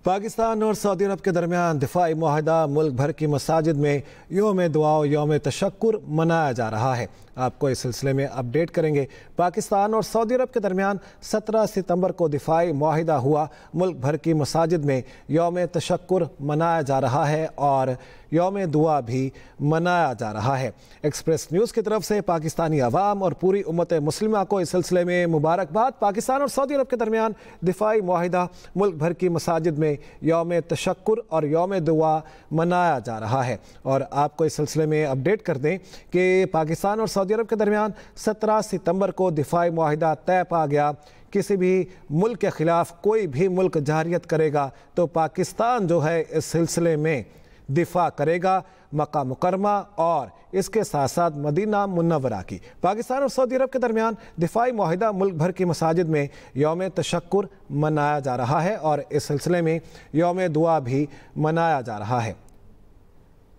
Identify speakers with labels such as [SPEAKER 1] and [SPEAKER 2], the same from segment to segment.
[SPEAKER 1] पाकिस्तान और सऊदी अरब के दरमियान दिफाई मुआहदा मुल्क भर की मसाजिद में यौम दुआ यौम तशक्कुर मनाया जा रहा है। आपको इस सिलसिले में अपडेट करेंगे। पाकिस्तान और सऊदी अरब के दरमियान 17 सितंबर को दिफाई मुआहदा हुआ। मुल्क भर की मसाजिद में यौम तशक्कुर मनाया जा रहा है और यौम दुआ भी मनाया जा रहा है। एक्सप्रेस न्यूज़ की तरफ से पाकिस्तानी अवाम और पूरी उम्मत मुस्लिमा को इस सिलसिले में मुबारकबाद। पाकिस्तान और सऊदी अरब के दरमियान दिफाई मुआहदा मुल्क भर की मसाजिद में यौम तशक्कुर और यौम दुआ मनाया जा रहा है। और आपको इस सिलसिले में अपडेट कर दें कि पाकिस्तान और सऊदी अरब के दरमियान 17 सितंबर को दिफाई मुआहदा तय पा गया। किसी भी मुल्क के ख़िलाफ़ कोई भी मुल्क जहारियत करेगा तो पाकिस्तान जो है इस सिलसिले में दिफा करेगा मक्का मुकरमा और इसके साथ साथ मदीना मुन्नवरा की। पाकिस्तान और सऊदी अरब के दरमियान दिफाई मुआहदा मुल्क भर की मसाजिद में यौम तशक्कुर मनाया जा रहा है और इस सिलसिले में यौम दुआ भी मनाया जा रहा है।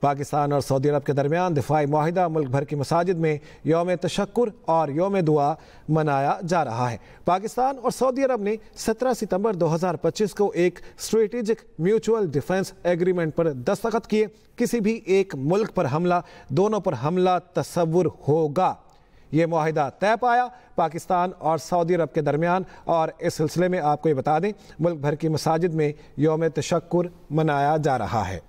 [SPEAKER 1] पाकिस्तान और सऊदी अरब के दरमियान दिफाई मुआहदा मुल्क भर की मसाजिद में यौम तशक्कुर और यौम दुआ मनाया जा रहा है। पाकिस्तान और सऊदी अरब ने 17 सितंबर 2025 को एक स्ट्रेटेजिक म्यूचुअल डिफेंस एग्रीमेंट पर दस्तखत किए। किसी भी एक मुल्क पर हमला, दोनों पर हमला तस्वुर होगा। ये मुआहदा तय पाया पाकिस्तान और सऊदी अरब के दरमियान और इस सिलसिले में आपको ये बता दें मुल्क भर की मसाजिद में यौम तशक्कुर मनाया जा रहा है।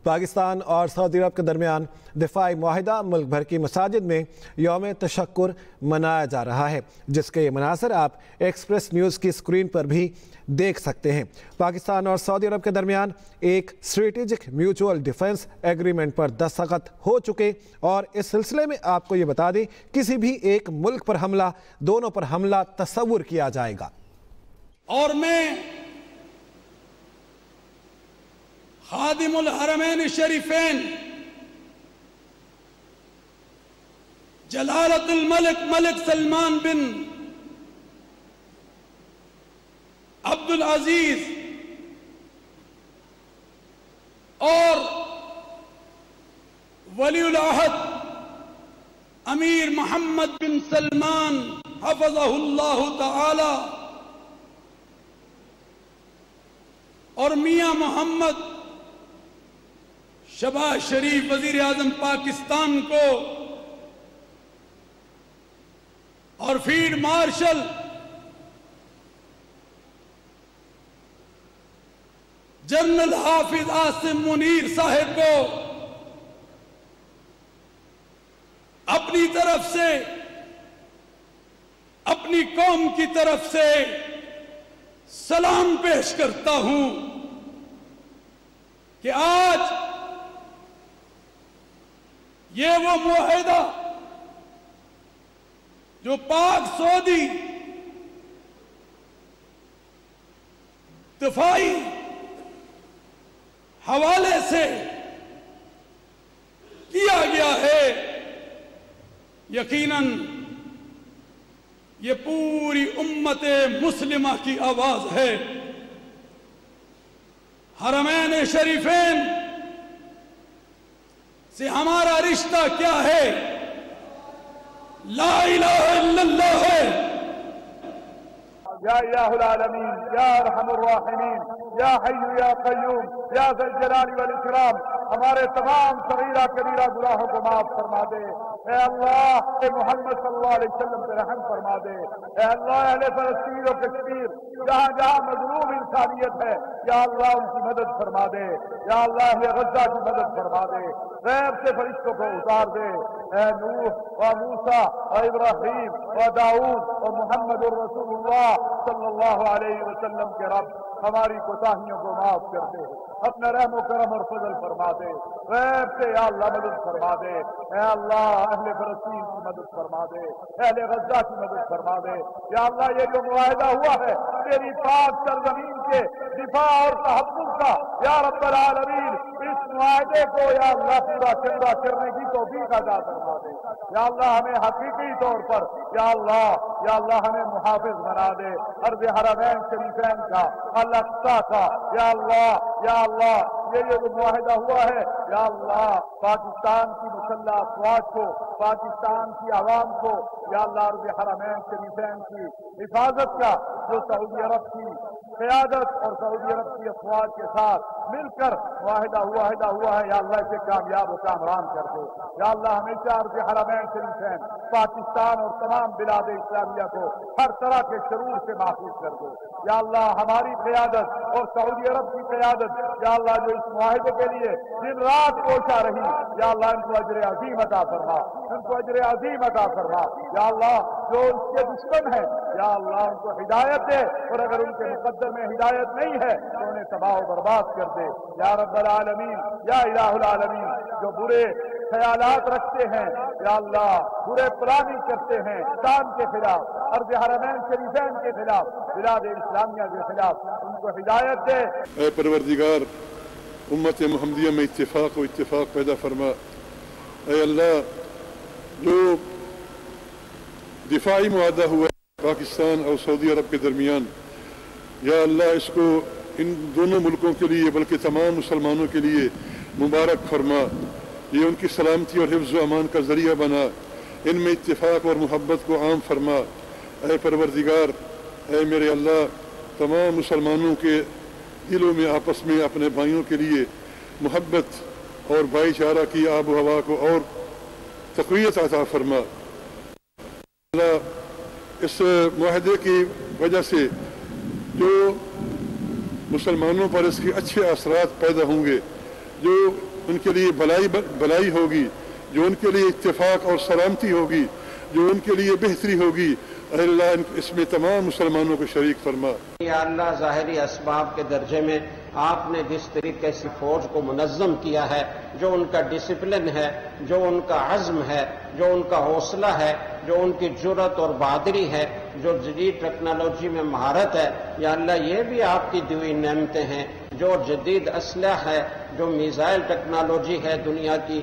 [SPEAKER 1] पाकिस्तान और सऊदी अरब के दरमियान दिफाई मुआहदा मुल्क भर की मसाजिद में यौम तशक्कुर मनाया जा रहा है, जिसके ये मनासर आप एक्सप्रेस न्यूज़ की स्क्रीन पर भी देख सकते हैं। पाकिस्तान और सऊदी अरब के दरमियान एक स्ट्रेटेजिक म्यूचुअल डिफेंस एग्रीमेंट पर दस्तखत हो चुके और इस सिलसिले में आपको ये बता दें किसी भी एक मुल्क पर हमला, दोनों पर हमला तस्वुर किया जाएगा।
[SPEAKER 2] और मैं खादिमुल हरमैन शरीफैन जलालतुल मलिक मलिक सलमान बिन अब्दुल अजीज और वलीउल अहद अमीर मोहम्मद बिन सलमान हफ़ज़हुल्लाहु तआला और मियां मोहम्मद शहबाज शरीफ वजीर आजम पाकिस्तान को और फील्ड मार्शल जनरल हाफिज आसिम मुनीर साहब को अपनी तरफ से, अपनी कौम की तरफ से सलाम पेश करता हूं कि आज ये वो मुआहदा जो पाक सऊदी दिफाई हवाले से किया गया है, यकीनन ये पूरी उम्मत मुस्लिमा की आवाज है। हरमैन शरीफैन से हमारा रिश्ता क्या है? ला इलाहा इल्लल्लाह है।
[SPEAKER 3] या इलाहुल आलमीन, या अरहमुर राहिमीन, या हय्यु या क़य्यूम, या ज़ल जलाली वल इकराम, हमारे तमाम सगीरा कबीरा गुनाहों को माफ फरमा दे। ए अल्लाह, ए मोहम्मद सल्लल्लाहु अलैहि वसल्लम पे रहम फरमा दे। ए अल्लाह, अहले फ़लस्तीन और कश्मीर जहाँ जहाँ मज़लूम इंसानियत है, या अल्लाह उनकी मदद फरमा दे। या अल्लाह, अहले गज़ा की मदद फरमा दे। गैब से फरिश्तों को उतार दे। ए नूह व मूसा व इब्राहीम व दाऊद व मोहम्मद रसूलुल्लाह सल्लल्लाहु अलैहि वसल्लम के रब, हमारी कोताहियों को माफ कर दे, अपना रहम करम और फजल फरमा दे। गैब से या अल्लाह मदद फरमा दे। ए अल्लाह, अहले फलस्तीन की मदद फरमा दे, अहले गज़ा की मदद फरमा दे। या अल्लाह, ये जो मुआहदा हुआ है तेरी पाक सरजमीन के दिफा और तहफ़्फ़ुज़ का, या रब्बल आलमीन, इस मुआहदे को या अल्लाह पूरा करने की तौफीक अता फरमा दे। या अल्लाह, हमें हकीकी तौर पर या अल्लाह یا اللہ ہمیں محافظ بنا دے عرض حرمین شریفین کا، الاقصی کا، یا اللہ یہ جو معاہدہ ہوا ہے یا اللہ پاکستان کی مسلح افواج کو، پاکستان کی عوام کو یا اللہ عرض حرمین شریفین کی حفاظت کا جو سعودی عرب کی قیادت اور سعودی عرب کی افواج کے ساتھ مل کر معاہدہ ہوا ہے یا اللہ اسے کامیاب و کامران کر دے یا اللہ ہمیشہ عرض حرمین شریفین پاکستان اور تمام بلاد اسلامیہ کو ہر طرح کے شرور سے محفوظ کر دے یا اللہ ہماری قیادت اور سعودی عرب کی قیادت یا اللہ جو اس معاہدے کے لیے دن رات کوشاں رہی یا اللہ ان کو اجر عظیم عطا فرما، ان کو اجر عظیم عطا فرما یا اللہ جو اس کے دشمن ہیں یا اللہ ان کو ہدایت دے اور اگر ان کے مقدر میں ہدایت نہیں ہے تو انہیں تباہ و برباد کر دے یا رب العالمین یا الہ العالمین جو برے خیالات رکھتے ہیں یا اللہ برے پلاننگ کرتے ہیں اسلام کے خلاف، عرض حرمین شریفین کے خلاف، بلاد اسلامیہ کے خلاف، ان کو ہدایت دے۔
[SPEAKER 4] اے پروردگار امت محمدیہ میں اتفاق و اتفاق پیدا فرما۔ اے اللہ جو دفاعی معاہدہ ہوا پاکستان اور سعودی عرب کے درمیان یا اللہ اس کو ان دونوں ملکوں کے لیے بلکہ تمام مسلمانوں کے لیے مبارک فرما، یہ ان کی سلامتی اور حفظ و امان کا ذریعہ بنا، ان میں اتفاق اور محبت کو عام فرما۔ اے پروردگار اے میرے اللہ تمام مسلمانوں کے دلوں میں آپس میں اپنے بھائیوں کے لیے محبت اور بھائی چارہ کی آب و ہوا کو اور تقویت عطا فرما۔ اللہ اس معاہدے کی وجہ سے جو مسلمانوں پر اس کے اچھے اثرات پیدا ہوں گے، جو ان کے لیے بھلائی ہوگی، جو ان کے لیے اتفاق اور سلامتی ہوگی، جو ان کے لیے بہتری ہوگی، اے اللہ اس میں تمام مسلمانوں کو شریک فرما۔
[SPEAKER 5] یا اللہ ظاہری اسباب کے درجے میں آپ نے جس طریقے سے فوج کو منظم کیا ہے، جو ان کا ڈسپلن ہے، جو ان کا عزم ہے، جو ان کا حوصلہ ہے، جو ان کی جرأت اور بہادری ہے، جو جدید ٹیکنالوجی میں مہارت ہے، یا اللہ یہ بھی آپ کی دی ہوئی نعمتیں ہیں، جو جدید اسلحہ ہے، جو میزائل ٹیکنالوجی ہے دنیا کی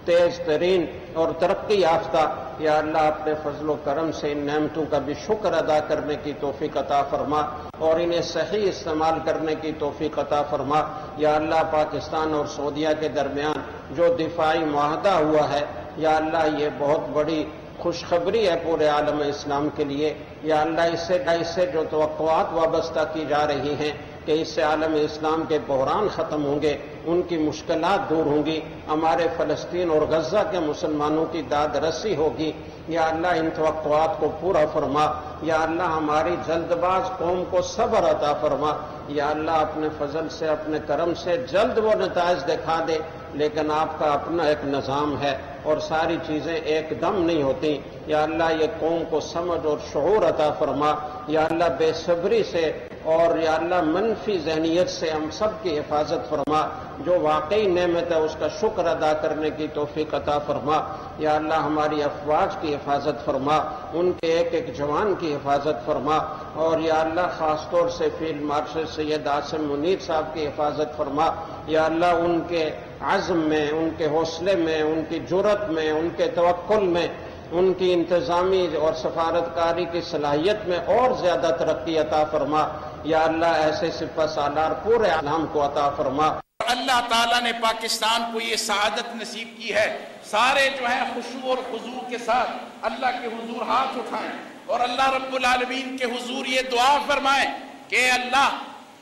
[SPEAKER 5] تیز ترین اور ترقی یافتہ، یا اللہ اپنے فضل و کرم سے ان نعمتوں کا بھی شکر ادا کرنے کی توفیق عطا فرما اور انہیں صحیح استعمال کرنے کی توفیق عطا فرما۔ یا اللہ پاکستان اور سعودیہ کے درمیان جو دفاعی معاہدہ ہوا ہے یا اللہ یہ بہت بڑی خوشخبری ہے پورے عالم اسلام کے لیے، یا اللہ اس سے جو توقعات وابستہ کی جا رہی ہیں کہ اس سے عالم اسلام کے بحران ختم ہوں گے، ان کی مشکلات دور ہوں گی، ہمارے فلسطین اور غزہ کے مسلمانوں کی داد رسی ہوگی، یا اللہ ان توقعات کو پورا فرما۔ یا اللہ ہماری جلد باز قوم کو صبر عطا فرما، یا اللہ اپنے فضل سے اپنے کرم سے جلد وہ نتائج دکھا دے، لیکن آپ کا اپنا ایک نظام ہے اور ساری چیزیں ایک دم نہیں ہوتی۔ یا اللہ یہ قوم کو سمجھ اور شعور عطا فرما، یا اللہ بے صبری سے اور یا اللہ منفی ذہنیت سے ہم سب کی حفاظت فرما، جو واقعی نعمت ہے اس کا شکر ادا کرنے کی توفیق عطا فرما۔ یا اللہ ہماری افواج کی حفاظت فرما، ان کے ایک ایک جوان کی حفاظت فرما، اور یا اللہ خاص طور سے فیلڈ مارشل سید عاصم منیر صاحب کی حفاظت فرما۔ یا اللہ ان کے عزم میں، ان کے حوصلے میں، ان کی جرأت میں، ان کے توکل میں، ان کی انتظامی اور سفارتکاری کی صلاحیت میں اور زیادہ ترقی عطا فرما۔ یا اللہ ایسے سپہ سالار پورے عالم کو عطا فرما۔
[SPEAKER 6] اللہ تعالیٰ نے پاکستان کو یہ سعادت نصیب کی ہے، سارے جو ہیں خشوع اور خضوع کے ساتھ اللہ کے حضور ہاتھ اٹھائیں اور اللہ رب العالمین کے حضور یہ دعا فرمائیں کہ اللہ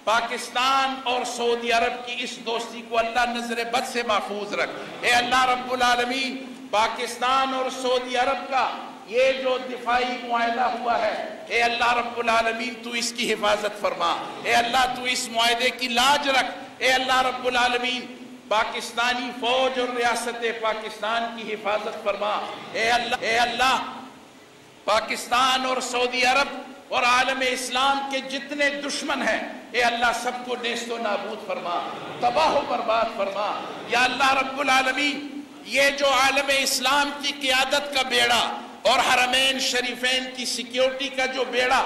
[SPEAKER 6] پاکستان اور سعودی عرب کی اس دوستی کو اللہ نظر بد سے محفوظ رکھ۔ اے اللہ رب العالمین پاکستان اور سعودی عرب کا یہ جو دفاعی معاہدہ ہوا ہے، اے اللہ رب العالمین تو اس کی حفاظت فرما، اے اللہ تو اس معاہدے کی لاج رکھ، اے اللہ رب العالمین پاکستانی فوج اور ریاست پاکستان کی حفاظت فرما، اے اللہ پاکستان اور سعودی عرب اور عالم اسلام کے جتنے دشمن ہیں اے اللہ سب کو نیست و نابود فرما، تباہ و برباد فرما۔ یا اللہ رب العالمین یہ جو عالم اسلام کی قیادت کا بیڑا اور حرمین شریفین کی سیکیورٹی کا جو بیڑا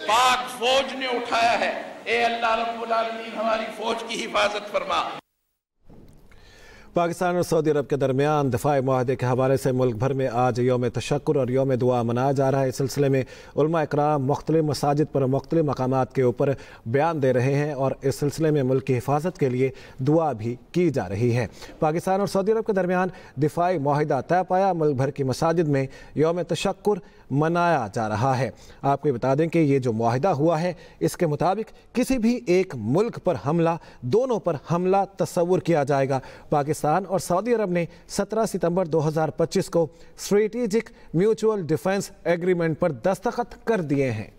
[SPEAKER 6] پاک فوج نے اٹھایا ہے، اے اللہ رب العالمین ہماری فوج کی حفاظت فرما۔
[SPEAKER 1] पाकिस्तान और सऊदी अरब के दरमियान दिफाई मुआहदे के हवाले से मुल्क भर में आज यौम तशक्कुर और यौम दुआ मनाया जा रहा है। इस सिलसिले में उलमा इकराम मुख्तलिफ मसाजिद पर मुख्तलिफ मकामात के ऊपर बयान दे रहे हैं और इस सिलसिले में मुल्क की हिफाजत के लिए दुआ भी की जा रही है। पाकिस्तान और सऊदी अरब के दरमियान दिफाई मुआहदा तय पाया, मुल्क भर की मसाजिद में यौम तशक्कुर मनाया जा रहा है। आपको बता दें कि ये जो मुआहदा हुआ है इसके मुताबिक किसी भी एक मुल्क पर हमला, दोनों पर हमला तस्वुर किया जाएगा। पाकिस्तान और सऊदी अरब ने 17 सितंबर 2025 को स्ट्रेटेजिक म्यूचुअल डिफेंस एग्रीमेंट पर दस्तखत कर दिए हैं।